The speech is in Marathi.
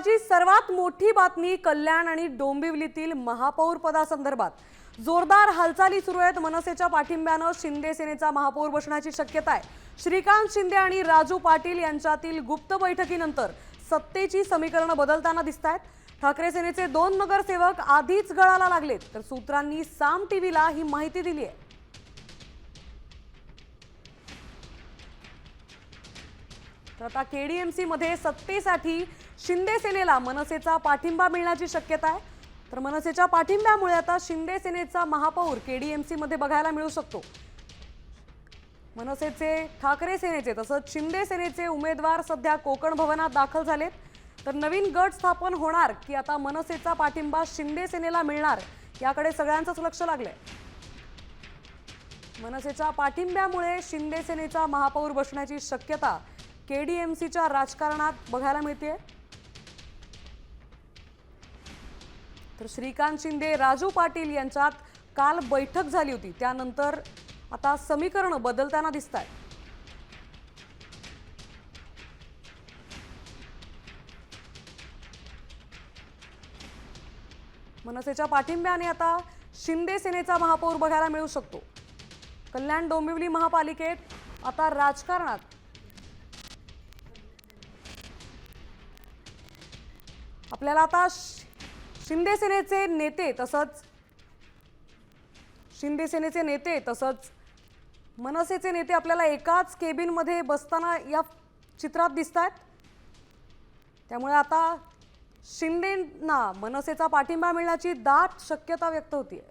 सकाळची सर्वात मोठी बातमी कल्याण आणि डोंबिवलीतील महापौर पदासंदर्भात जोरदार हालचाली सुरू आहेत। मनसेच्या पाठिंब्याने शिंदे सेनेचा महापौर बसण्याची शक्यता आहे। श्रीकांत शिंदे आणि राजू पाटील यांच्यातील गुप्त बैठकीनंतर सत्तेची समीकरण बदलताना दिसतात। ठाकरे सेनेचे 2 नगरसेवक आधीच गळाला लागलेत, तर सूत्रांनी साम टीव्हीला ही माहिती दिली आहे। तर आता केडीएमसी मध्ये सत्तेसाठी शिंदे सेनेला मनसेचा पाठिंबा मिळण्याची शक्यता आहे। तर मनसेच्या पाठिंब्यामुळे आता शिंदे सेनेचा महापौर केडीएमसी मध्ये बघायला मिळू शकतो। मनसेचे, ठाकरे सेनेचे तसंच शिंदे सेनेचे उमेदवार सध्या कोकण भवनात दाखल झालेत। तर नवीन गट स्थापन होणार की आता मनसेचा पाठिंबा शिंदे सेनेला मिळणार याकडे सगळ्यांचंच लक्ष लागलंय। मनसेच्या पाठिंब्यामुळे शिंदे सेनेचा महापौर बसण्याची शक्यता केडीएमसीच्या राजकारणात बघायला मिळते। तर श्रीकांत शिंदे, राजू पाटील यांच्यात काल बैठक झाली होती, त्यानंतर आता समीकरण बदलताना दिसतात। मनसेच्या पाठिंब्याने आता शिंदे सेनेचा महापौर बघायला मिळू शकतो। कल्याण डोंबिवली महापालिकेत आता राजकारणात आपल्याला आता शिंदे सेनेचे नेते तसंच मनसेचे नेते आपल्याला एकाच केबिन मध्ये बसताना या चित्रात दिसतात। त्यामुळे आता शिंदेंना मनसेचा पाठिंबा मिळण्याची दाट शक्यता व्यक्त होतीये।